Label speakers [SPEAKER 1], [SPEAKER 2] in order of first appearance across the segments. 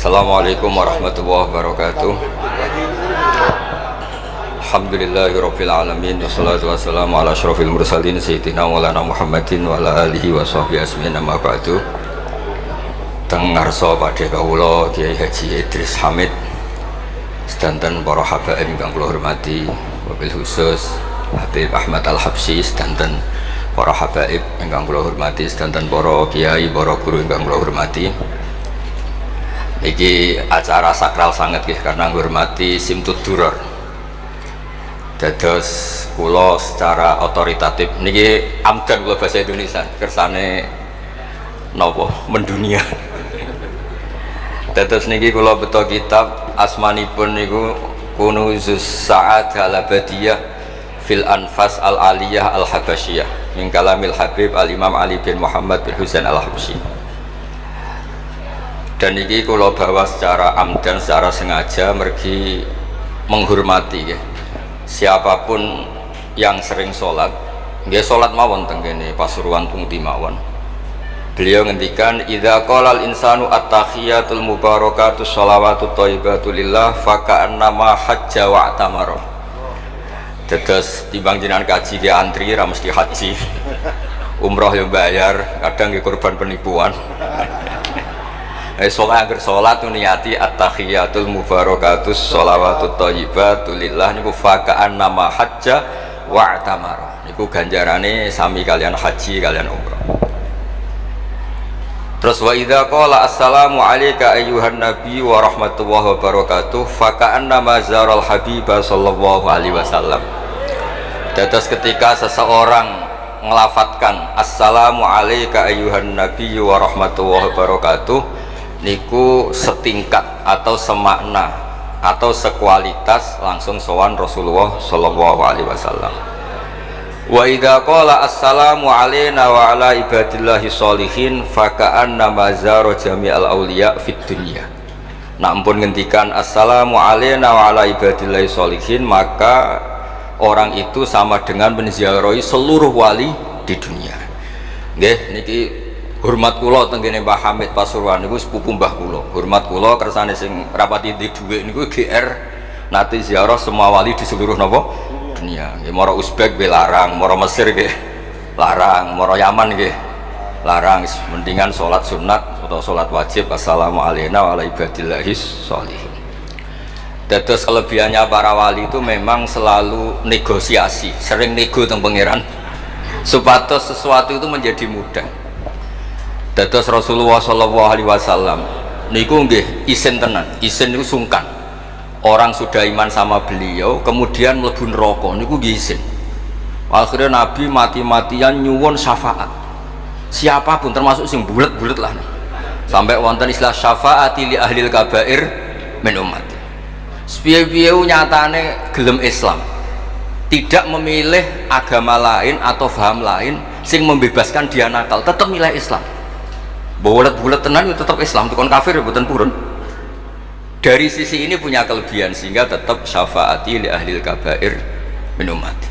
[SPEAKER 1] Assalamualaikum warahmatullahi wabarakatuh. Alhamdulillahirabbil alamin wassalatu wassalamu ala asyrofil mursalin sayyidina maulana Muhammadin wa ala alihi wa sahbihi ajmain amma ba'du. Teng ngarsa padhe kawula Kiai Haji Idris Hamid sedanten para habaib ingkang kula hormati, wabil khusus Habib Ahmad Al-Habsyi sedanten para habaib ingkang kula hormati, sedanten para kiai, para guru ingkang kula hormati. Iki acara sakral sangat nggih karena menghormati Simtud Duror. Dados kula secara otoritatif niki amdan kula bahasa Indonesia kersane napa mendunia. Dados niki kula beto kitab asmanipun niku Kunuzus Sa'ad al-Abadiyah fil Anfas al-Aliyah al-Habasyiyah min kalamil Habib al-Imam Ali bin Muhammad bin Husain al-Habsyi. Dan ini kalau bawa secara amdan, secara sengaja mergi menghormati ya. Siapapun yang sering sholat, dia sholat mawon tenggene Pasuruan Pungti mawon. Beliau ngendikan idza qala al-insanu at-tahiyatul mubarakatus sholawatut thayyibatu lillah faka'annama hajja wa tamara. Dados timbang jenengan kaji ke antri ra mesti haji. Umroh yang bayar, kadang ke korban penipuan. Sholat agar sholat tu niati at-tahiyatul mubarakatus sholawatut thayyibatu lillah niku faka'an nama hajja wa tamara niku ganjarane sami kalian haji kalian umrah. Terus wa idza qala assalamu alayka ayyuhan nabi wa rahmatullahi wabarakatuh faka'an nama zaral habiba sallallahu alaihi wasallam. Dados ketika seseorang ngelafatkan assalamu alayka ayyuhan nabi wa rahmatullahi wabarakatuh niku setingkat atau semakna atau sekualitas langsung sowan Rasulullah sallallahu alaihi wasallam. Wa idza qala assalamu alaina wa ala ibadillahi sholihin faka'anna mazara jami'al auliya fid dunya. Nak ampun ngendikan assalamu alaina wa ala ibadillahi sholihin, maka orang itu sama dengan menziarahi seluruh wali di dunia. Nggih niki hormat kula tenggene Mbah Hamid Pasuruan niku sepupu mbah kula. Hormat kula kersane sing rapati di dhuwit niku GR nate ziarah semua wali di seluruh napa dunia. Nggih mara Uzbek nggih larang, mara Mesir nggih larang, mara Yaman nggih larang. Mendingan salat sunat atau salat wajib assalamu alayna wa ala ibadillahis sholihin. Dados kelebihannya para wali itu memang selalu negosiasi, sering nego teng pangeran supados sesuatu itu menjadi mudah. Dados Rasulullah sallallahu alaihi wasallam niku nggih isin tenan, isin niku sungkan. Orang sudah iman sama beliau kemudian mlebu neraka niku nggih isin. Akhirnya Nabi mati-matian nyuwun syafaat. Siapapun termasuk sing bulet-bulet lah. Sampai wonten istilah syafaati li ahlil kabair min ummati. Sepiye-piye nyatane gelem Islam. Tidak memilih agama lain atau paham lain sing membebaskan dia nakal, tetap milih Islam. Bulat-bulat tenan itu tetap Islam, tukon kafir buatan purun. Dari sisi ini punya kelebihan sehingga tetap syafaati li ahlil kabair min ummati.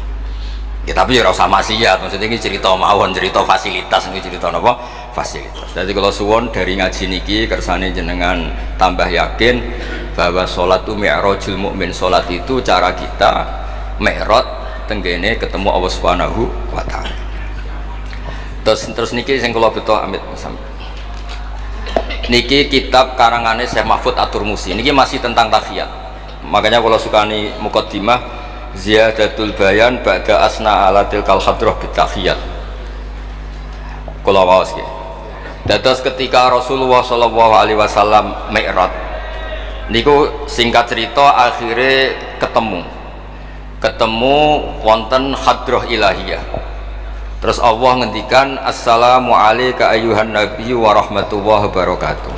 [SPEAKER 1] Ya tapi ya rasa maksiat, maksudnya ini cerita mawon, cerita fasilitas, ini cerita apa? Fasilitas. Jadi kalau suwon dari ngaji niki kersane jenengan tambah yakin bahwa sholat itu mi'rajul mukmin. Sholat itu cara kita mi'raj tenggene ketemu Allah Subhanahu wa taala. Terus niki sing kula beto amit sampai niki kitab karangane Syekh Mahfud At-Turmusi niki masih tentang tahiyat. Makanya kalau sukani muqaddimah ziyadatul bayan ba'da asna ala tilkal hadrah bitahiyat. Kula waos nggih. Dados ketika Rasulullah sallallahu alaihi wasallam mi'raj niku singkat cerita akhirnya ketemu wonten hadrah ilahiyah. Terus Allah ngendikan assalamu alayka ayyuhan nabiyyu wa rahmatullahi wabarakatuh.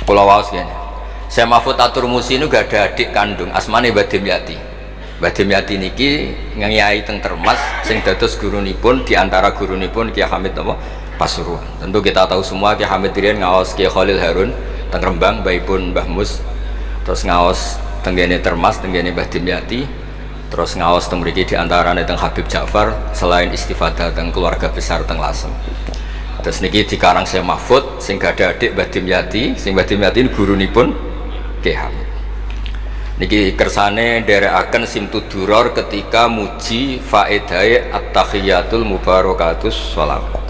[SPEAKER 1] Kula waos ngene. Syekh Mahfud At-Turmusi niku gak ada adik kandung asmane Mbah Dimyati. Mbah Dimyati niki ngiyai teng Termas sing dados gurunipun di antara gurunipun Kiai Hamid napa Pasuruan. Tentu kita tahu semua Kiai Hamid riyen ngaos Kiai Khalil Harun teng Rembang, mbaipun Mbah Mus. Terus ngaos tenggene Termas tenggene Mbah Dimyati. Terus ngaos teng mriki diantarane teng Habib Ja'far selain istifadah teng keluarga besar teng Lasem. Terus niki dikarang Syekh Mahfud sing gada adik Mbah Dimyati, sing Mbah Dimyati gurunipun Kyai Hamid. Niki kersane nderekaken Simtud Duror ketika muji faedahe at-tahiyatul mubarakatus sholawat.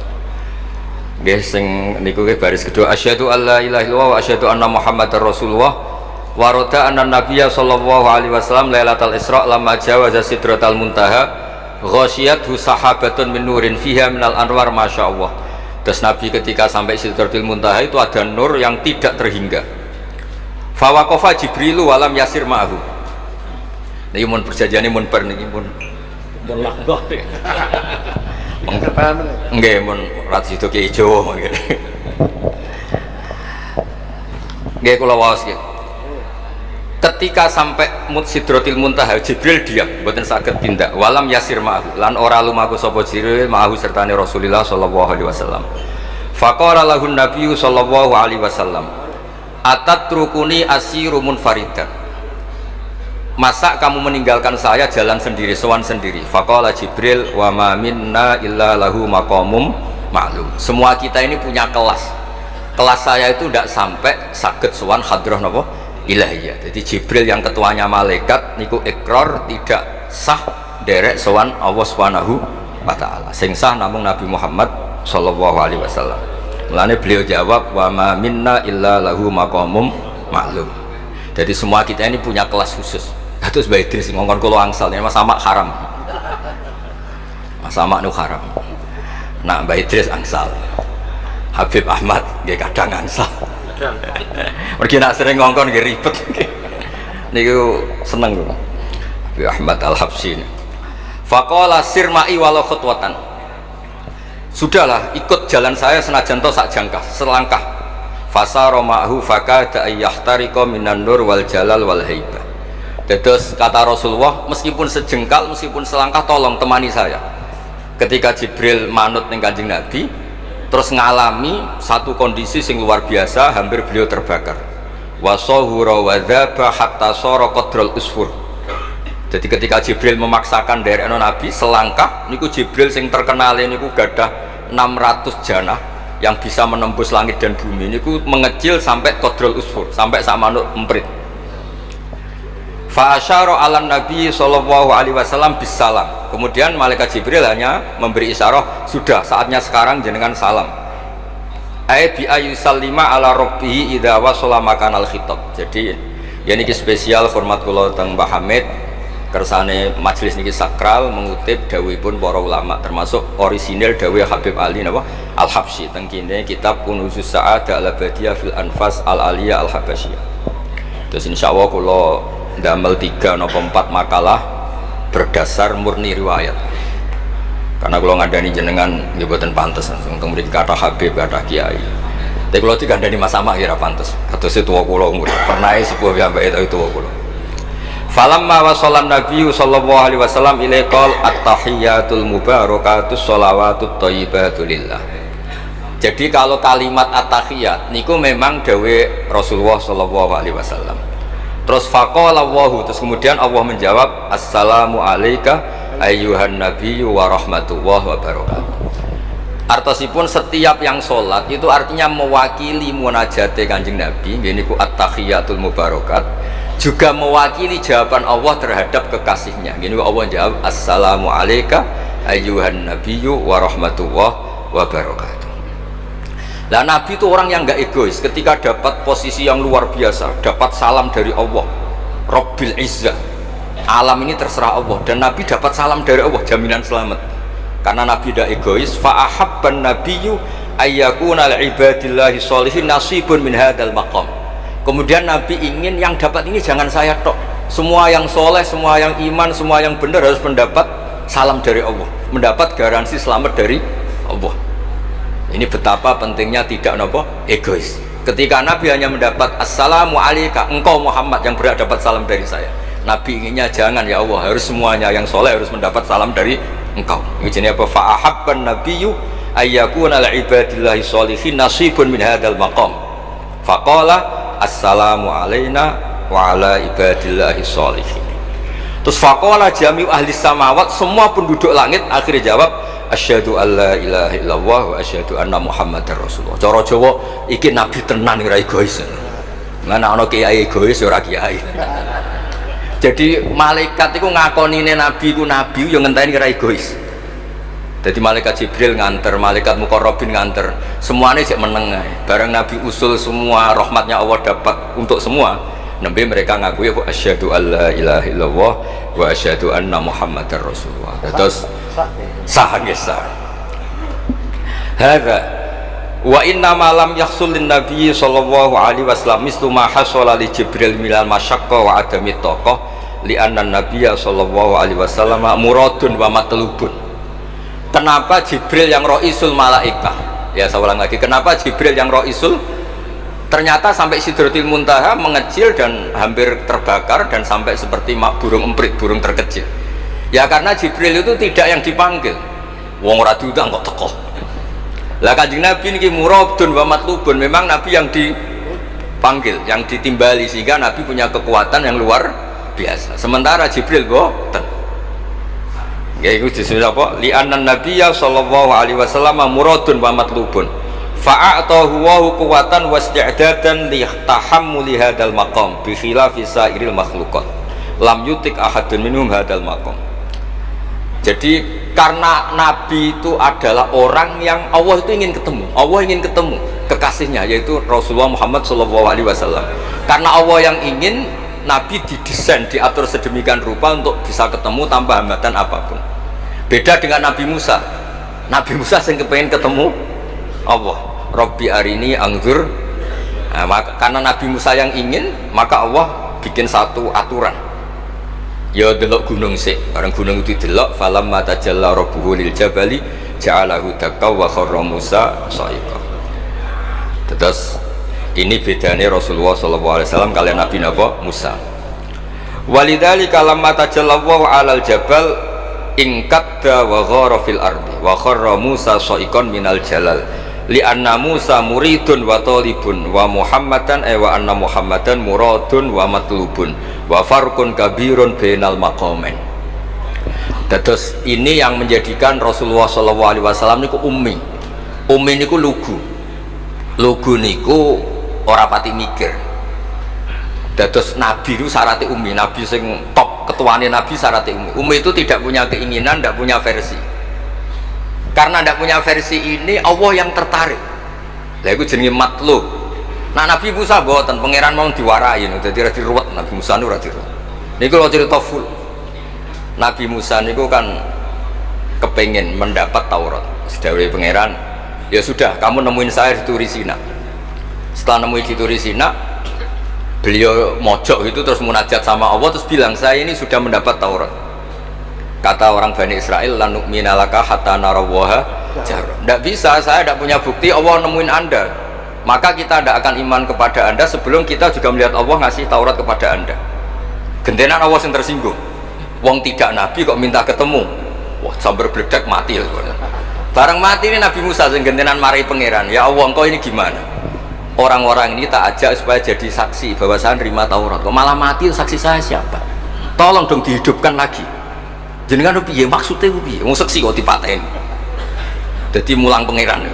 [SPEAKER 1] Nggih sing niku baris kedua asyhadu alla ilaha illallah wa asyhadu anna muhammadar rasulullah wa rada anna nabiyya sallallahu alaihi wasallam lailatul isra lamma jawaza sidratal muntaha ghasyiyathu sahabatun min nurin fiha minal anwar masyaallah. Terus Nabi ketika sampai Sidratul Muntaha itu ada nur yang tidak terhingga. Fawaqafa Jibrilu walam yasir ma'ahu. Niki mun perjanjiane mun bar niki mun lakbah. Nggih mun rat situ Ki Jawa nggih. Nggih kula waos nggih. Ketika sampai Sidratul Muntaha Jibril diam, mboten saged tindak. Walam yasir ma'ahu lan ora lumaku sapa Jibril ma'ahu sertane Rasulullah sallallahu alaihi wasallam. Faqala lahun nabiyyu sallallahu alaihi wasallam, "Atatrukuni asiru munfaridan." Masa kamu meninggalkan saya jalan sendiri, sowan sendiri? Faqala Jibril, "Wa ma minna illa lahu maqamum ma'lum." Semua kita ini punya kelas. Kelas saya itu tidak sampai saged sowan hadrah napa? Ilahiyah. Jadi Jibril yang ketuanya malaikat niku ikrar tidak sah derek sowan Allah Subhanahu wa taala. Sing sah namung Nabi Muhammad sallallahu alaihi wasallam. Mulane beliau jawab wa ma minna illa lahu maqamum ma'lum. Jadi semua kita ini punya kelas khusus. Terus Mbah Idris ngongkon kula angsal Mas Samak haram. Mas Samak nu haram. Nak Mbah Idris angsal. Habib Ahmad nggih kadang angsal. Mergi nak sering ngongkon nggih ribet. Niku seneng lho. Habib Ahmad Al-Habsyi. Faqala sirma'i walau khutwatan. Sudahlah, ikut jalan saya senajan to sak jangkah, selangkah. Fasara ma'hu fakada ayyahtariqa minan nur wal jalal wal haibah. Terus kata Rasulullah, meskipun sejengkal, meskipun selangkah, tolong temani saya. Ketika Jibril manut ning Kanjeng Nabi, terus ngalami satu kondisi sing luar biasa, hampir beliau terbakar. Wasahura wadzaba hatta sara qadrul usfur. Jadi ketika Jibril memaksakan derekno Nabi selangkah, niku Jibril sing terkenal niku gadah 600 janah yang bisa menembus langit dan bumi. Niku mengecil sampai qadrul usfur, sampai sak manuk emprit. Fa asyara 'alan Nabi sallallahu alaihi wasallam bisalam. Kemudian malaikat Jibril hanya memberi isyarat, sudah saatnya sekarang jenengan salam. Ai bi ayusallima ala rabbih idza wasala makanal khitab. Jadi ya niki spesial hormat kula teng Mbah Hamid kersane majelis niki sakral mengutip dawuhipun para ulama termasuk orisinil dawuh Habib Ali napa Al-Habsyi teng kene kitab Kunuzus Sa'adah Al-Abadiyah fil Anfas Al-Aliyah Al-Habasyiyah. Terus insyaallah kula damel 3 atau 4 makalah berdasar murni riwayat. Karena kalau ngandani jenengan nggih boten pantes langsung mriki kata Habib kata Kiai. Tapi kalau digandani Mas Samak kira pantes. Kados tuwa kula umur. Pernah sepuh piyambake itu tuwa kula. Falamma wasallan Nabi sallallahu alaihi wasallam ilaikal at-tahiyatul mubarakatus sholawatut thayyibatu lillah. Jadi kalau kalimat at-tahiyat niku memang dawe Rasulullah sallallahu alaihi wasallam. Terus faqala Allahu, terus kemudian Allah menjawab assalamu alayka ayyuhan nabiyyu wa rahmatullahi wa barakatuh. Artosipun setiap yang sholat itu artinya mewakili munajate Kanjeng Nabi, niku at-tahiyatul mubarakat, juga mewakili jawaban Allah terhadap kekasihnya. Gini Allah jawab assalamu alayka ayyuhan nabiyyu wa rahmatullahi wa barakatuh. Nah Nabi itu orang yang nggak egois. Ketika dapat posisi yang luar biasa, dapat salam dari Allah Rabbil Izzah, alam ini terserah Allah, dan Nabi dapat salam dari Allah, jaminan selamat. Karena Nabi tidak egois. Fa'ahabban nabiyyu ayyakuna li'ibadillahi sholihin nasibun min hadal maqam. Kemudian Nabi ingin yang dapat ini jangan saya tok, semua yang soleh, semua yang iman, semua yang benar harus mendapat salam dari Allah, mendapat garansi selamat dari Allah. Ini betapa pentingnya tidak nopo egois. Ketika Nabi hanya mendapat assalamu alayka, engkau Muhammad yang berhak dapat salam dari saya. Nabi inginnya jangan ya Allah, harus semuanya yang soleh harus mendapat salam dari engkau. Ini apa? Fa'ahabban nabiyyu ayyakuna li'ibadillahi sholihin nasibun min hadal maqam. Faqala assalamu alayna wa ala ibadillahi sholihin. Terus faqala jami'u ahli samawat, semua penduduk langit akhirnya jawab asyhadu alla ilaha illallah wa asyhadu anna muhammadar rasulullah. Cara Jawa iki nabi tenan ora egois. Mana ana kiai egois ora kiai. Jadi malaikat itu ngakonine nabi ku nabi yo ngenteni ora egois. Jadi malaikat Jibril nganter, malaikat Muqarrabin nganter, semuanya cek meneng ae. Bareng nabi usul semua rahmatnya Allah dapat untuk semua. Nabi mereka ngaku ya asyhadu alla ilaha illallah wa asyhadu anna muhammadar rasulullah. Terus sah nggih sah. Hadza wa inna ma lam yahsul lin nabiy sallallahu alaihi wasallam mislu ma hasala li Jibril minal masyaqqa wa adami taqah li anna nabiyya sallallahu alaihi wasallam muradun wa matlubun. Kenapa Jibril yang roisul malaikah? Ya saya ulang lagi, kenapa Jibril yang roisul? Ternyata sampai Sidratil Muntaha mengecil dan hampir terbakar dan sampai seperti burung emprit, burung terkecil. Ya karena Jibril itu tidak yang dipanggil. Wong ora diundang kok teko. Lah Kanjeng Nabi niki muradun wa matlubun, memang Nabi yang dipanggil, yang ditimbali, sehingga Nabi punya kekuatan yang luar biasa. Sementara Jibril boten. Ya itu disebut apa? Li'annan nabiyya sallallahu alaihi wasallam muradun wa matlubun. Fa'atahu wa quwwatan wasti'dadan li tahammuli hadzal maqam bi khilafi sairil makhluqat. Lam yutik ahadun minhum hadzal maqam. Jadi karena nabi itu adalah orang yang Allah itu ingin ketemu. Allah ingin ketemu kekasihnya yaitu Rasulullah Muhammad sallallahu alaihi wasallam. Karena Allah yang ingin, Nabi didesain, diatur sedemikian rupa untuk bisa ketemu tanpa hambatan apapun. Beda dengan Nabi Musa. Nabi Musa yang kepengen ketemu Allah. Rabbi arini angzur. Nah, karena Nabi Musa yang ingin, maka Allah bikin satu aturan. Ya delok gunung sik, bareng gunung itu delok, falamma tajalla rabbuhu lil jabali ja'alahu dakka wa kharra Musa sa'iqa. Terus ini bedanya Rasulullah SAW kalian Nabi Musa. Walidzalika lamma tajallallahu 'alal jabal ingkadda wa ghara fil ardi wa kharra Musa sa'iqan minal jalal li anna Musa muridun wa talibun wa Muhammadan wa anna Muhammadan muradun wa matlubun wa farqun kabirun bainal maqamain. Terus ini yang menjadikan Rasulullah SAW niku ummi. Ummi niku lugu. Lugu niku ora pati mikir. Dados nabi itu syaratnya ummi, nabi sing top ketuane nabi syaratnya ummi. Ummi itu tidak punya keinginan, tidak punya versi. Karena tidak punya versi ini Allah yang tertarik. Lah iku jenenge matlub. Nah Nabi Musa mboten, pangeran mau diwarai dadi ora diruwet, Nabi Musa ora diruwet. Niku kalau cerita full. Nabi Musa niku kan kepengin mendapat Taurat. Sedawuhe pangeran, ya sudah kamu nemuin saya di Turi Sina. Setelah nemuin di Turi Sina, beliau mojok itu terus munajat sama Allah, terus bilang saya ini sudah mendapat Taurat. Kata orang Bani Israel, lan nu'mina laka hatta narawaha jar. Tidak bisa, saya tidak punya bukti Allah nemuin anda, maka kita tidak akan iman kepada anda sebelum kita juga melihat Allah ngasih Taurat kepada anda. Gentenan Allah yang tersinggung. Wong tidak nabi kok minta ketemu. Wah, sambar bledek mati. Barang mati ini Nabi Musa yang gentenan marahi pangeran. Ya Allah, engkau ini gimana? Orang-orang ini tak ajak supaya jadi saksi bahwa saya nerima Taurat, kok malah mati, saksi saya siapa? Tolong dong dihidupkan lagi. Jenengan piye maksudnya piye? Wong saksi kok dipateni. Jadi mulang pangeran.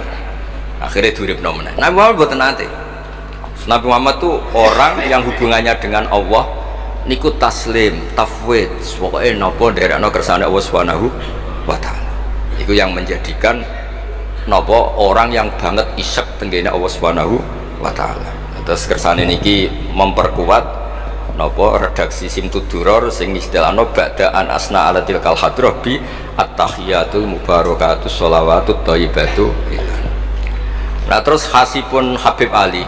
[SPEAKER 1] Akhirnya duripno meneh. Nabi Muhammad mboten nate. Nabi Muhammad tuh orang yang hubungannya dengan Allah niku taslim, tafwid, pokoke napa nderekno kersane Allah Subhanahu wa taala. Iku yang menjadikan napa orang yang banget isek tenggene Allah Subhanahu wa taala. Terus kersane niki memperkuat napa redaksi Simtud Duror sing istilahno ba'da an asna ala tilkal hadrah bi at-tahiyatul mubarakatus sholawatut thayyibatu. Nah terus khasipun Habib Ali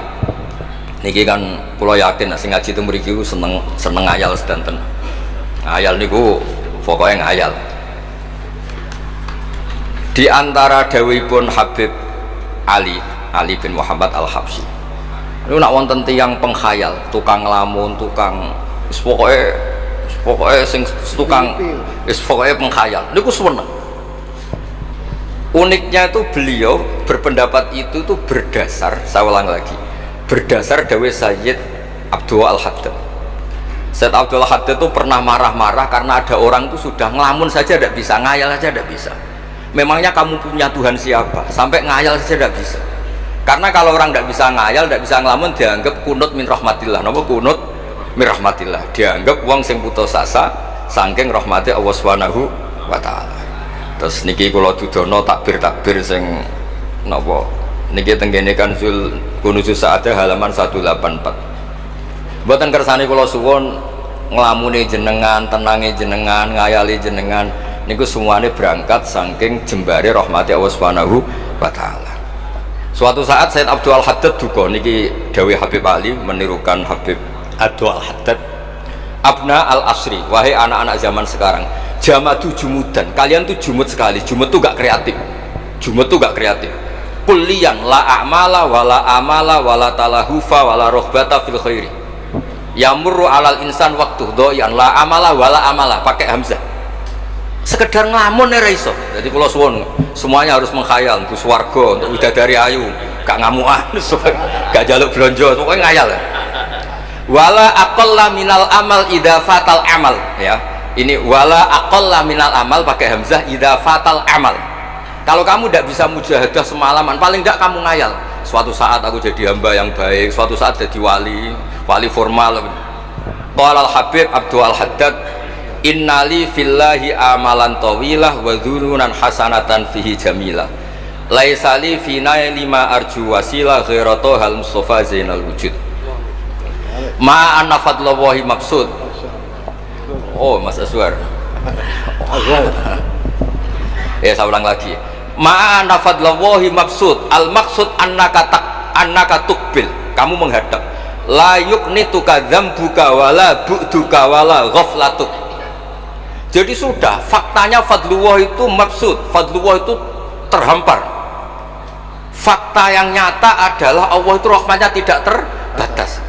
[SPEAKER 1] niki kan kula yakin sing ngaji teng mriki seneng ngayal sedanten. Ngayal niku pokoke ngayal. Di antara dawuhipun Habib Ali bin Muhammad Al-Habsyi. Niku nak wonten tiyang penghayal, tukang lamun, tukang pokoke sing tukang pokoke penghayal. Niku seneng. Uniknya itu beliau berpendapat itu tuh berdasar, saya ulang lagi, berdasar dawuh Sayyid Abdul Al-Haddad. Sayyid Abdul Al-Haddad itu pernah marah-marah karena ada orang itu sudah ngelamun saja tidak bisa, ngayal saja tidak bisa. memangnya kamu punya Tuhan siapa? Sampai ngayal saja tidak bisa. Karena kalau orang tidak bisa ngayal, tidak bisa ngelamun, dianggap kunut min rahmatillah. Napa kunut min rahmatillah? Dianggap wong sing putus asa saking rahmati Allah Subhanahu wa taala. Terus niki kula dudono takbir-takbir sing napa niki tenggene Kanzul Kunuzus Sa'adah halaman 184. Mboten kersane kula suwun nglamune jenengan, tenange jenengan, ngayali jenengan niku semuanya berangkat saking jembare rahmati Allah Subhanahu wa taala. Suatu saat Sayyid Abdul Haddad duka niki dawuh Habib Ali menirukan Habib Abdul Haddad, abna al asri, wahai anak-anak zaman sekarang, jamadu jumudan, kalian tuh jumud sekali. Jumud tuh gak kreatif, jumud tuh gak kreatif. Kullian la a'mala wala amala wala talahufa wala rohbata fil khairi yamurru alal insan waktu doyan la amala wala amala, pakai hamzah. Sekedar ngelamun ya raiso. Jadi kalau suwon semuanya harus menghayal untuk swarga, untuk widadari ayu, gak ngamuan, gak jaluk blonjo, pokoknya ngayal ya. Wala aqalla minal amal idza fatal amal, ya. Ini wala aqalla minal amal pakai hamzah idza fatal amal. Kalau kamu tidak bisa mujahadah semalaman, paling tidak kamu ngayal. Suatu saat aku jadi hamba yang baik, suatu saat jadi wali formal. Qala al-Habib Abdul Haddad, innali fillahi amalan tawilah wa dhununan hasanatan fihi jamilah. Laisali fina lima arju wasilah ghairatu hal mustafa zainal wujud. Ma anna fadlallahi maksud. Oh, Mas Aswar. Ya, saya ulang lagi. Ma anna fadlallahi maksud. Al maksud annaka tukbil. Kamu menghadap. La yuknituka dzambuka wala bu'duka wala ghaflatuk. Jadi sudah, faktanya fadlullah itu maksud, fadlullah itu terhampar. Fakta yang nyata adalah Allah itu rahmatnya tidak terbatas.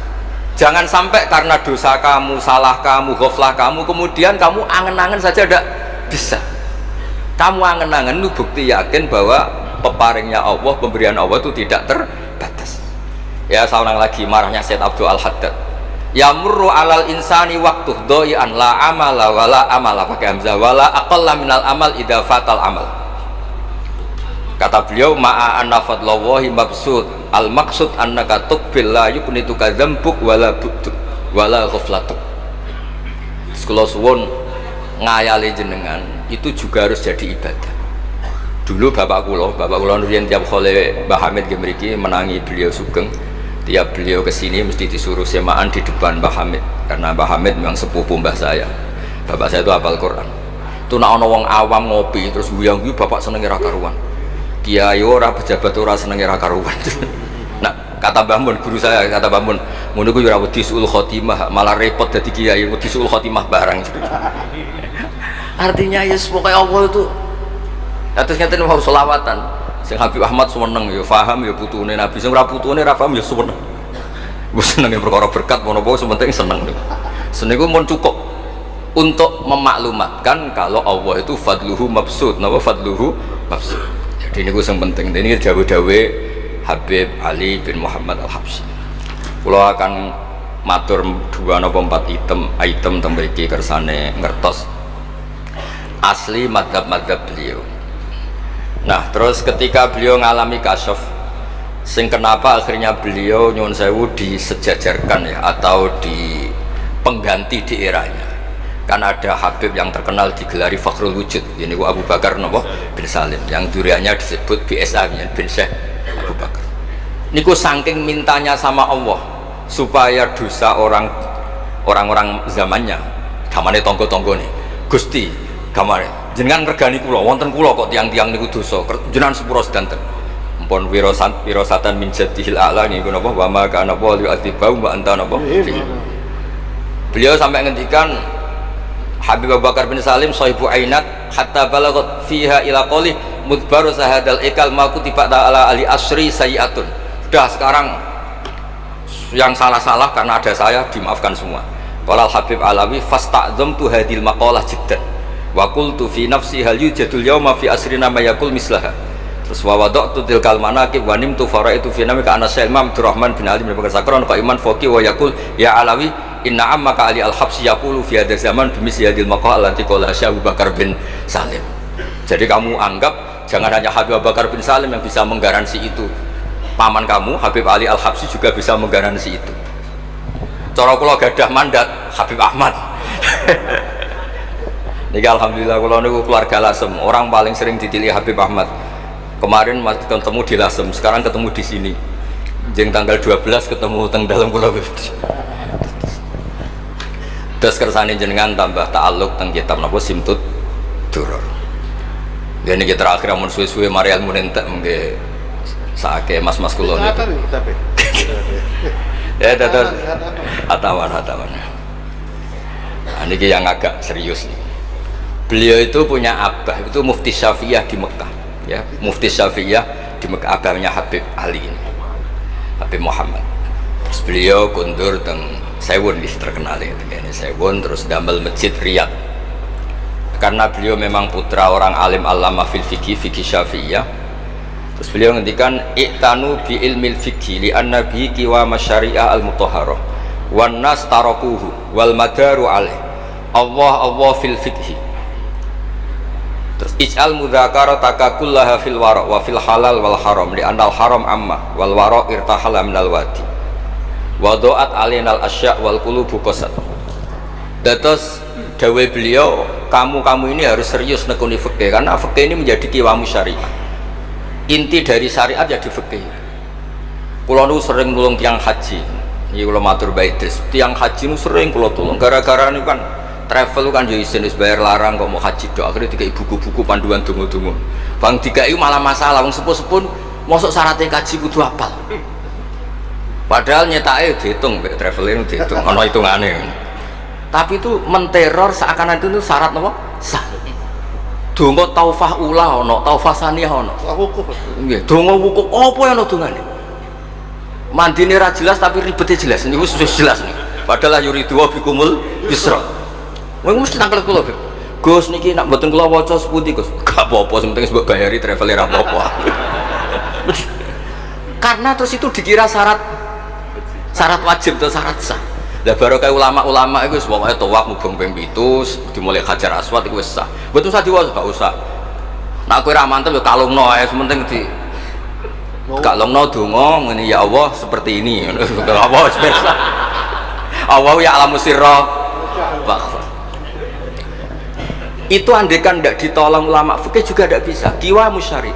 [SPEAKER 1] Jangan sampai karena dosa kamu, salah kamu, ghaflah kamu, kemudian kamu angen-angen saja tidak bisa. Kamu angen-angen itu bukti yakin bahwa peparingnya Allah, pemberian Allah itu tidak terbatas. Ya, saya ulang lagi marahnya Sayyid Abdul Haddad. Yamurru alal insani waktu doyan la amala wala amala, pakai hamzah, wala aqalla minal amal idza fatal amal. Kata beliau, ma'a anna fadlallahi mabsud, al maksud annaka tuqbil la yuknituka dzambuk wala bu'duk wala ghaflatuk. Sekolah suwun ngayali jenengan itu juga harus jadi ibadah. Dulu bapak kula nurian tiap khole Mbah Hamid mriki menangi beliau sugeng. Tiap beliau kesini mesti disuruh semaan di depan Mbah Hamid, karena Mbah Hamid memang sepupu mbah saya. Bapak saya itu hafal Quran. Itu nak ono wong awam ngopi terus guyang-guyu bapak seneng ra karuan. Kiai ora, pejabat ora seneng ra karuan. Nah, kata Mbah Mun, guru saya, kata Mbah Mun, ngono ku ora wedi suul khotimah, malah repot dadi kiai wedi suul khotimah barang. Artinya ya pokoke Allah itu atus ngeten harus selawatan. Sing Habib Ahmad seneng ya paham ya putune Nabi, sing ora putune ra paham ya seneng. Wis seneng perkara berkat menapa sementing seneng. Seneng iku mun cukup untuk memaklumatkan kalau Allah itu fadluhu mabsud. Napa fadluhu mabsud? Jadi niku sing penting. Ini dawuh-dawuh Habib Ali bin Muhammad Al-Habsyi. Kula akan matur 2 napa 4 item teng mriki kersane ngertos asli madhab-madhab beliau. Nah, terus ketika beliau ngalami kasyaf, sing kenapa akhirnya beliau nyuwun sewu disejajarkan ya, atau di pengganti di eranya. Kan ada Habib yang terkenal digelari Fakhrul Wujud, ini Abu Bakar bin Salim, yang duriannya disebut BSA bin Syekh Abu Bakar. Niku saking mintanya sama Allah supaya dosa orang-orang zamannya, gamane tonggo-tonggo nih, Gusti, gamane jenengan regani kula, wonten kula kok tiang-tiang niku dosa, jenengan sepuro sedanten. Mpun wirosatan min jadihil a'la niku napa wa ma kana wa yu'adzibahum wa anta napa. Beliau sampai ngendikan Habib Abu Bakar bin Salim sahibu ainat hatta balagat fiha ila qali mudbaru sahadal ikal ma kutiba ta'ala ali asri sayiatun. Sudah sekarang yang salah-salah karena ada saya dimaafkan semua. Qala Habib Alawi fasta'dzamtu hadil maqalah jiddan wa qultu fi nafsi hal yujadul yawma fi asrina ma yaqul mislaha. Terus wa wada'tu tilkal manaqib wa nimtu faraitu fi namika ana Syekh Abdurrahman bin Ali bin Bakar Sakron qaiman faqi wa yaqul ya Alawi inna ammaka Ali al-Habsyi yaqulu fi hadzal zaman bimisli hadil maqal allati qala Syekh Abu Bakar bin Salim. Jadi kamu anggap Jangan hanya Habib Abu Bakar bin Salim yang bisa menggaransi itu, paman kamu Habib Ali Al-Habsyi juga bisa menggaransi itu. Cara kula gadah mandat Habib Ahmad. Niki alhamdulillah kula niku keluarga Lasem, orang paling sering ditilih Habib Ahmad. Kemarin ketemu di Lasem, sekarang ketemu di sini. Jeng tanggal 12 ketemu teng dalam kula. Terus kersane jenengan tambah ta'alluq teng kitab napa Simtud Duror. Ya niki terakhir amun suwe-suwe mari ilmu entek nggih sake mas-mas kula niku. Ya dados hatawan. Nah, niki yang agak serius nih. Beliau itu punya abah, itu Mufti Syafi'iyah di Mekah, ya, Mufti Syafi'iyah di Mekah, abahnya Habib Ali ini, Habib Muhammad. Terus beliau kundur teng Sewon, terkenal ini Sewon, terus damel masjid Riyadh. Karena beliau memang putra orang alim alama fil fikih Syafi'iyah. Terus beliau ngendikan iktanu bi ilmil fikih li anna bi qiwa masyari'ah al mutahharah wan nas tarakuhu wal madaru alaih Allah fil fikih. Terus ij'al mudzakarata kullaha fil wara wa fil halal wal haram li anal haram amma wal wara irtahala minal wadi wa do'at alinal asya' wal qulubu qasad. Terus dawe beliau, kamu ini harus serius nekuni fikih, karena fikih ini menjadi kiwamu syariah. Inti dari syariat ya di fikih. Kula nu sering nulung tiang haji. Iki kula matur bae Idris, tiang haji nu sering kula tulung gara-gara niku kan travel kan ya isin wis bayar larang kok mau haji dok, akhirnya dikai buku-buku panduan donga-donga. Bang dikai malah masalah wong sepuh-sepuh mosok syaratnya kaji kudu apal. Padahal nyetake dihitung mek traveling dihitung ana hitungane. Tapi itu menteror seakan itu syarat napa? Sah. Donga taufah ula ana, taufah saniyah ana. Wukuf. Nggih, donga wukuf apa ana dongane? Mandine ra jelas tapi ribete jelas. Niku sudah jelas nih. Padahal yuridu bikumul yusra. Wong mesti tangkel kula, Gus niki nak mboten kula waca sepundi, Gus. Gak apa-apa, sing penting mbok bayari travel ora apa-apa. Karena terus itu dikira syarat wajib atau syarat sah. Lah baru kayak ulama-ulama itu pokoke tawaf mubeng ping 7 dimulai Hajar Aswad iku wis sah. Mboten usah diwaca, gak usah. Nak kowe ra mantep ya kalungno ae, sementing di kalungno donga ngene ya Allah seperti ini. Apa wis sah. Allah ya alamu sirra wa itu andekan tidak ditolong ulama fikih juga tidak bisa. Kiwa musyari,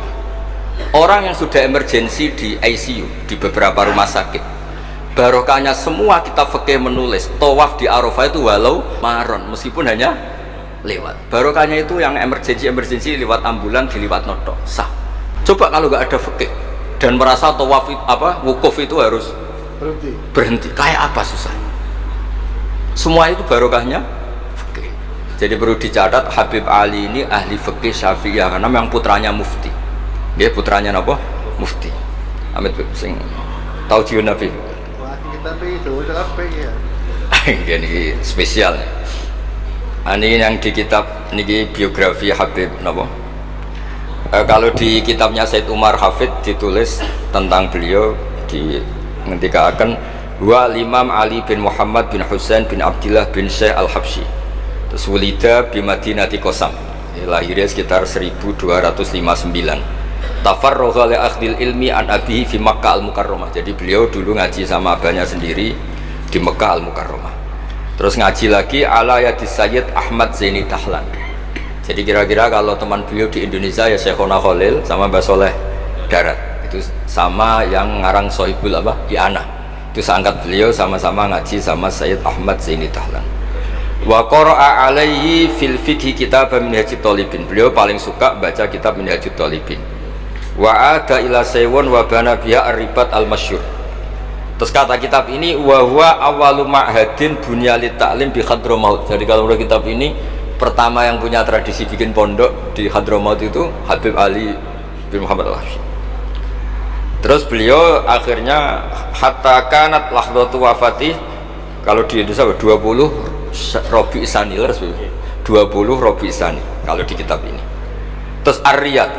[SPEAKER 1] orang yang sudah emergensi di ICU di beberapa rumah sakit, barokahnya semua kitab fikih menulis tawaf di Arafah itu walau maron, meskipun hanya lewat. Barokahnya itu yang emergensi lewat ambulan diliwat noto sah. Coba kalau nggak ada fikih dan merasa tawaf wukuf itu harus berhenti, kayak apa susah. Semua itu barokahnya. Jadi perlu dicatat Habib Ali ini ahli fikih Syafi'iyah karena memang putranya mufti. Dia putranya apa? Mufti. Amit sing tahu jiun Nabi. Wah, kita itu apa ya? Ini spesial. Ini yang di kitab ini biografi Habib napa? Kalau di kitabnya Said Umar Hafid ditulis tentang beliau di ngendikaken wa Imam Ali bin Muhammad bin Husain bin Abdullah bin Syekh Al-Habsyi. Terus wulida bi Madinati Qasam, lahirnya sekitar 1259. Tafarragha li akhdil ilmi an abihi fi Makkah al-Mukarramah. Jadi beliau dulu ngaji sama abahnya sendiri di Mekah al-Mukarramah. Terus ngaji lagi ala yadis Sayyid Ahmad Zaini Dahlan. Jadi kira-kira kalau teman beliau di Indonesia ya Syekhona Khalil sama Mbah Soleh Darat. Itu sama yang ngarang Sohibul Iana. Itu seangkat beliau sama-sama ngaji sama Sayyid Ahmad Zaini Dahlan. Wa qara'a alaihi fil fiqhi kitab Minhajut Thalibin. Beliau paling suka baca kitab Minhajut Thalibin. Wa ada ila Sewon wa bana biha ar-ribat al-masyhur. Terus kata kitab ini wa huwa awwalu ma'hadin bunyalit ta'lim bi Hadramaut. Jadi kalau menurut kitab ini pertama yang punya tradisi bikin pondok di Hadramaut itu Habib Ali bin Muhammad Al-Habsyi. Terus beliau akhirnya hatta kanat lahdatu wafati, kalau di Indonesia 20 Robi Isani, 20 Robi Isani kalau di kitab ini. Terus Ar-Riyad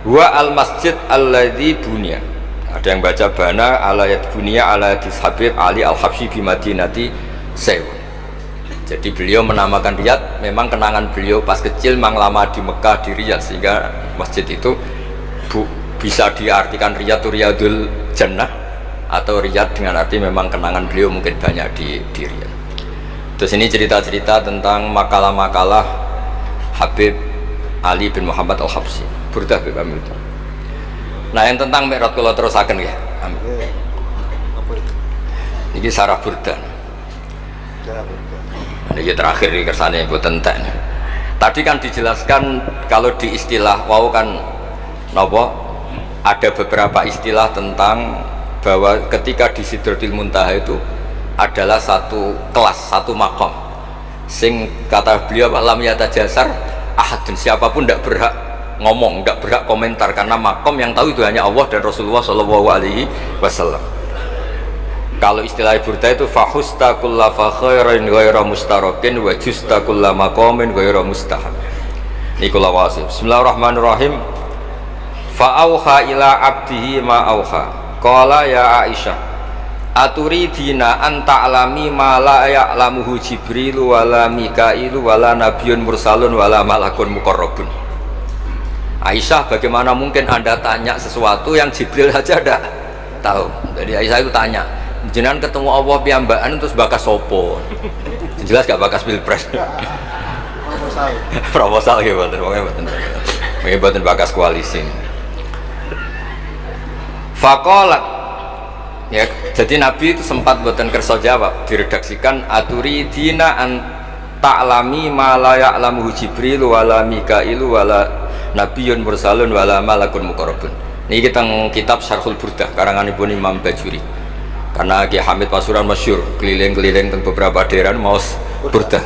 [SPEAKER 1] wa al-masjid alladzi bunya, ada yang baca bana alayat bunya alayat Habib Ali Al-Habsyi bi Madinati Sewon. Jadi beliau menamakan Riyadh, memang kenangan beliau pas kecil memang lama di Mekah di Riyadh, sehingga masjid itu bisa diartikan Riyadh itu Riyadul Jannah, atau Riyadh dengan arti memang kenangan beliau mungkin banyak di Riyadh. Terus ini cerita-cerita tentang makalah-makalah Habib Ali bin Muhammad Al-Habsyi, Burdah Habib Amil. Nah yang tentang Mi'raj kula terusaken ya. Ini sarah Burdah. Ini terakhir di kersane mboten entek. Tadi kan dijelaskan kalau di istilah wau kan napa ada beberapa istilah tentang bahwa ketika di Sidratul Muntaha itu adalah satu kelas, satu makom. Sing kata beliau lam yatajasar ahadun, siapapun tidak berhak ngomong, tidak berhak komentar, karena makom yang tahu itu hanya Allah dan Rasulullah SAW. Kalau istilah Burdah itu fahusta kulla fakhairin ghaira mustarakin wa justa kulla maqamin ghaira mustahab. Ini kula wasif. Bismillahirrahmanirrahim. Fa'auha ila abdihi ma auha. Qala ya Aisyah, aturidina an ta'lami ma la ya'lamuhu Jibril wala Mikailu wala nabiyyun mursalun wala malakun muqarrabun. Aisyah, bagaimana mungkin Anda tanya sesuatu yang Jibril saja tidak tahu? Jadi Aisyah itu tanya, jenengan ketemu Allah piyambakan terus bakas sopo? Jelas gak bakas pilpres? Proposal gitu, mboten bakas koalisi. Faqalat, ya, jadi Nabi itu sempat mboten kersa jawab, diredaksikan aturidina an ta'lami ma la ya'lamuhu Jibril wala Mikailu wala nabiyyun mursalun wala malakun muqarrabun. Ini kita kitab Syarhul Burdah karanganipun Imam Bajuri. Karena Ki Hamid Pasuruan masyhur keliling-keliling teng beberapa daerah maos Burdah.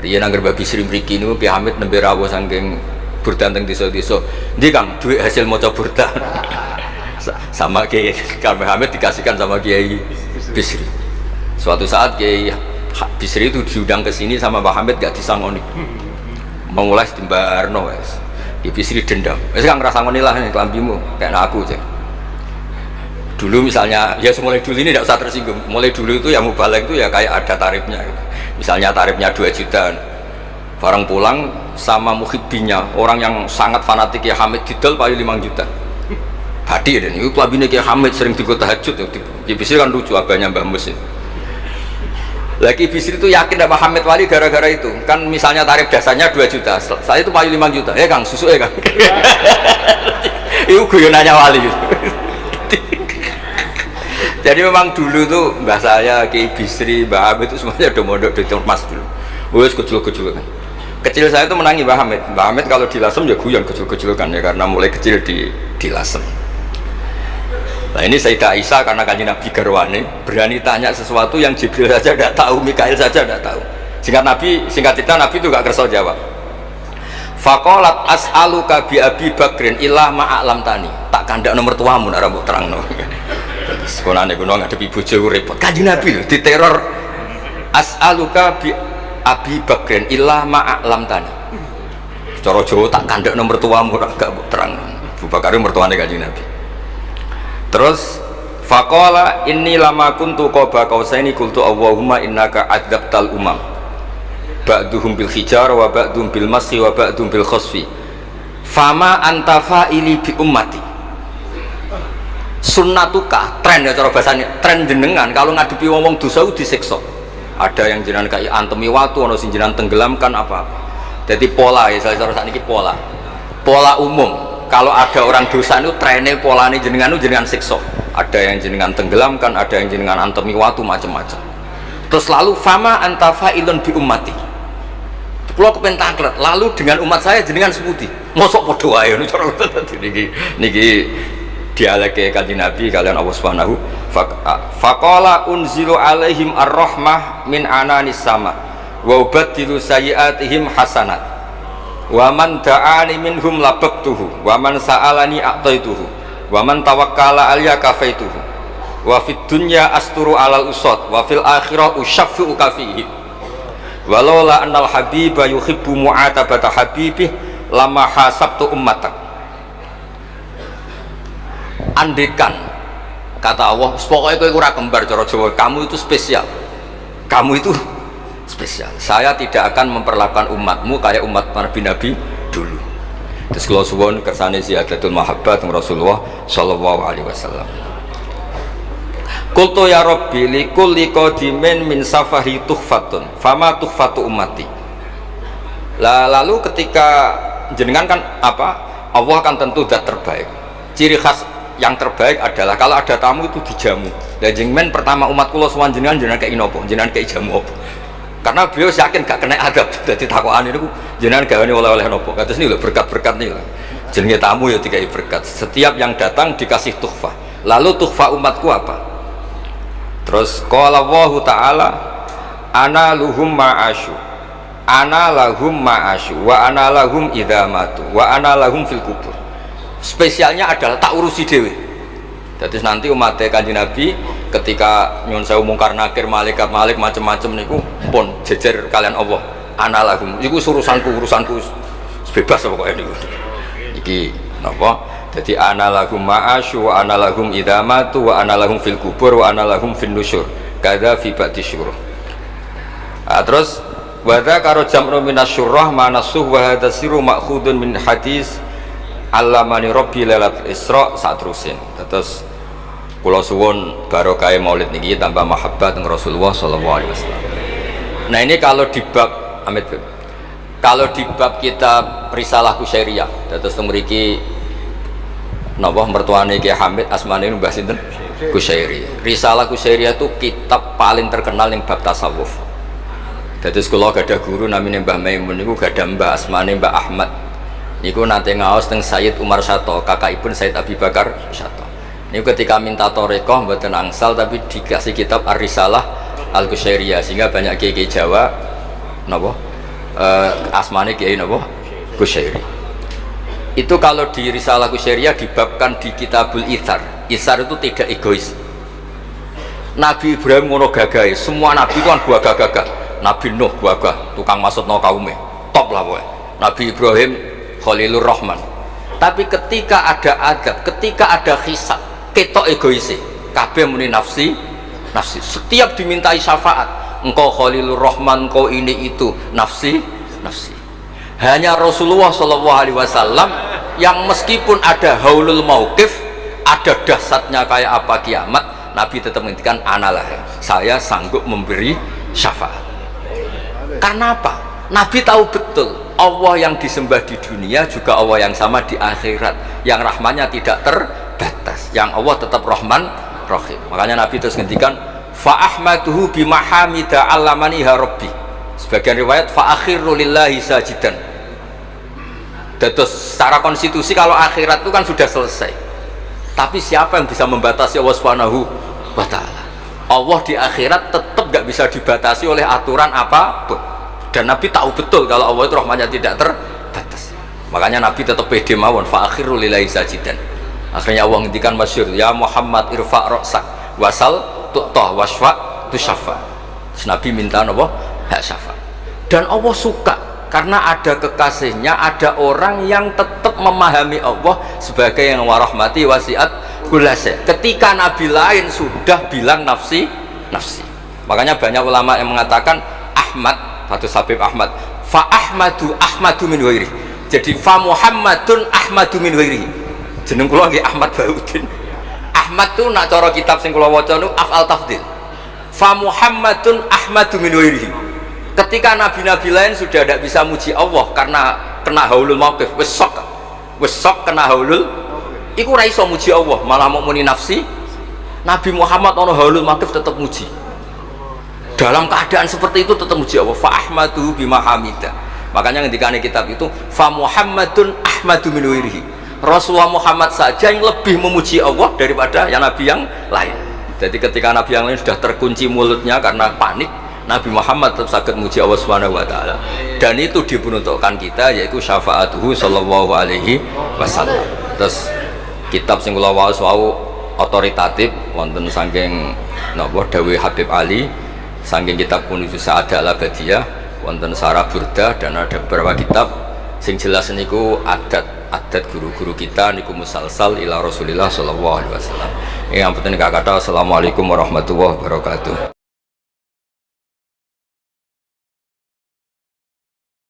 [SPEAKER 1] Riyen angger babi Sri mriki niku Ki Hamid nembe rawuh saking Burdah teng desa-desa. Ndi Kang duit hasil maca Burdah. Sama Kiai Hamid dikasihkan sama Kiai Bisri. Suatu saat Kiai Bisri itu diundang ke sini sama Pak Hamid, gak disangoni. Mengulai di Mbak Arno, Kiai Bisri dendam. Wes kan ngrasangoni lah nih kelambimu, kayak aku aja. Dulu misalnya, ya mulai dulu ini tidak usah tersinggung. Mulai dulu itu yang mubalek itu ya kayak ada tarifnya. Gitu. Misalnya tarifnya 2 juta. Barang pulang sama muhibbinya, orang yang sangat fanatik ya Hamid didol paling 5 juta. Hadi dan itu kelabine Kiai Hamid sering digo tahajud. Kiai Bisri kan lucu abahnya Mbah Mus. Lagi Bisri itu yakin sama Hamid Wali gara-gara itu. Kan misalnya tarif dasarnya 2 juta. Saya itu paling 5 juta. Kang, susu Kang. Itu guyonannya Wali. Jadi memang dulu tuh mbah saya, Kiai Bisri, Mbah Hamid itu semuanya udah mondok di Mas dulu. Wes kecil-kecil kan. Kecil saya itu menangi Mbah Hamid. Mbah Hamid kalau dilasem ya guyon kecil-kecil kan ya, karena mulai kecil dilasem. Nah ini Sayyidah Aisyah karena kanjeng Nabi garwane berani tanya sesuatu yang Jibril saja tidak tahu, Mikail saja tidak tahu. Singkat cerita Nabi itu gak kersa jawab. Faqalat as'aluka bi Abi Bakrin illa ma'alam tani. Tak kandak nomor tuamu nak rambut terang no. Sekolahane kuno ngadepi bojo repot. Kanjeng Nabi lho diteror. As'aluka bi Abi Bakrin illa ma'alam tani. Cara Jawa tak kandak nomor tuamu nak gak terang. Abu Bakar mertuane kanjeng Nabi. Terus faqala inni lama kuntu qaba qausaini qultu Allahumma innaka adzabtal umam ba'duhum bil hijar wa ba'duhum bil masyi wa ba'duhum bil khasfi fama anta fa'ili bi ummati. Sunnatuka, tren ya cara bahasanya, tren jenengan kalau ngadepi wong dosa disiksa. Ada yang jenengan kayak antemi watu, ana sing jenengan tenggelamkan apa-apa. Jadi pola ya cara sakniki pola umum. Kalau ada orang dosa itu trennya polanya jenengan itu jenengan siksa. Ada yang jenengan tenggelamkan, ada yang jenengan antemi watu, macam-macam. Terus lalu fama anta fa'ilun bi ummati. Kalau kepentaklet, lalu dengan umat saya jenengan sebuti. Mosok padha wae niku cara niki dialeke kanjeng Nabi kalian Allah Subhanahu faqala unzilu alaihim ar-rahmah min ananis sama wa ubaddilu sayyi'atihim hasanat. Wa man da'ani minhum labaqtuhu wa man sa'alani a'taituhu wa man tawakkala alayya kafaituhu wa fid dunya asturu alal usad wa fil akhirah usyaffi'u kafihi walaula annal habiba yuhibbu mu'atabata habibih lama hasabtu ummatak. Andekan kata Allah pokoknya kowe ora kembar cara Jawa, kamu itu spesial, kamu itu spesial. Saya tidak akan memperlakukan umatmu kayak umat nabi-nabi dulu. Terus kalau suwun kersane ziyadatul mahabbat Rasulullah sallallahu alaihi wasallam. Qultu ya Rabbi likulli qadimin min safari tuhfatun fama tuhfatu ummati. Lalu ketika jenengan kan apa? Allah kan tentu zat terbaik. Ciri khas yang terbaik adalah kalau ada tamu itu dijamu. Dan jenengan pertama umat kula sowan jenengan kayak inopo, jenengan kayak jamu apa? Karena beliau yakin gak kena adab. Jadi takokan itu jenengan gawane oleh-oleh nopo. Kados ini lho berkat-berkat nih. Jenenge tamu ya dikai berkat. Setiap yang datang dikasih tuhfah. Lalu tuhfah umatku apa? Terus qala Allah taala ana luhum ma'asyu. Ana lahum ma'asyu wa ana lahum idza matu wa ana lahum fil kubur. Spesialnya adalah tak urusi dewe. Jadi nanti umat Kanjeng Nabi ketika nyun sewu mungkar nakir malaikat malik macam-macam niku pun jejer kalian Allah ana lahum iku urusanku bebas pokoknya niku iki napa jadi ana lahum ma'asyu wa ana lahum idza matu wa ana lahum fil kubur wa ana lahum fin nusyur kadza fi ba'di syuruh. Terus wadza karo jam'u minas syurrah manasuh wa hadza siru ma'khudun min hadis allamani rabbi lailatul isra satrusin. Terus kula suwun barokah maulid niki tambah mahabbat dengan Rasulullah sallallahu alaihi wasallam. Nah ini kalau di bab kitab Risalah Kusyairiyah terus mriki napa mertuane Ki Hamid asmane Mbah sinten Kusyairiyah. Risalah Kusyairiyah itu kitab paling terkenal yang bab tasawuf. Dadi kula gadah guru namine Mbah Maimun niku gadah Mbah asmane Mbah Ahmad. Niku nate ngaos teng Sayyid Umar Sato, kakakipun Sayyid Abi Bakar Sato. Niku ketika minta thariqah mboten angsal tapi dikasih kitab Ar-Risalah Al-Kusyairiyah sehingga banyak kiai Jawa napa asmane kiai napa Kusyairi. Itu kalau di Risalah Kusyairiyah dibabkan di Kitabul Itsar. Itsar itu tidak egois. Nabi Ibrahim ngono gagahe, semua nabi itu kan gagah-gagah. Nabi Nuh gagah, tukang maksudno kaume. Top lah pokoknya. Nabi Ibrahim Khalilur Rahman. Tapi ketika ada adab, ketika ada hisab, ketok egoise. Kabeh muni nafsi. Setiap dimintai syafaat, engkau Khalilur Rahman, engkau ini itu, nafsi. Hanya Rasulullah SAW yang meskipun ada haulul mauqif, ada dahsyatnya kayak apa kiamat, Nabi tetap menghentikan analah. Saya sanggup memberi syafaat. Karena apa? Nabi tahu betul Allah yang disembah di dunia juga Allah yang sama di akhirat, yang rahmannya tidak terbatas, yang Allah tetap Rahman Rahim. Makanya Nabi terus ngendikan fa ahmaduhu bimahamida allamani ya rabbi. Sebagian riwayat fa akhiru lillahi sajidan. Terus secara konstitusi kalau akhirat itu kan sudah selesai. Tapi siapa yang bisa membatasi Allah Subhanahu wa taala? Allah di akhirat tetap gak bisa dibatasi oleh aturan apapun. Dan Nabi tahu betul kalau Allah itu rahmatnya tidak terbatas. Makanya Nabi tetap pede mawon fa akhiru lillahi sajidan. Akhirnya Allah ngendikan masyhur ya Muhammad irfa' ra'sak wasal tu'ta wasfa tusyafa. Nabi minta napa hak syafaat. Dan Allah suka karena ada kekasihnya, ada orang yang tetap memahami Allah sebagai yang warahmati wasiat kulasya. Ketika Nabi lain sudah bilang nafsi. Makanya banyak ulama yang mengatakan Ahmad Fatus Habib Ahmad fa ahmadu min wairi. Jadi fa Muhammadun ahmadu min wairi. Jeneng kula nggih Ahmad Baudin. Ahmad tuh nak cara kitab sing kula waca niku af'al tafdhil. Fa Muhammadun ahmadu min wairi. Ketika nabi-nabi lain sudah tidak bisa muji Allah karena kena haulul mauqif, wis sok kena haulul iku ora iso muji Allah, malah mau muni nafsi. Nabi Muhammad ono haulul mauqif tetap muji. Dalam keadaan seperti itu tetap muji Allah. Fa ahmadu bimahamida. Makanya ketika kitab itu fa Muhammadun ahmadu min wairihi. Rasulullah Muhammad saja yang lebih memuji Allah daripada yang nabi yang lain. Jadi ketika nabi yang lain sudah terkunci mulutnya karena panik, Nabi Muhammad tetap sakit muji Allah Subhanahu wa taala. Dan itu diperuntukkan kita yaitu syafaatuhu sallallahu alaihi wasallam. Terus kitab sing kula waos wau otoritatif wonten saking napa dawuh Habib Ali, saking kitab Kunuz Sa'adah Al-Abadiyah wonten Sarah Burda, dan ada beberapa kitab sing jelas niku adat guru-guru kita niku musalsal ila Rasulillah sallallahu alaihi wasallam. Yang penting kata assalamualaikum warahmatullahi wabarakatuh.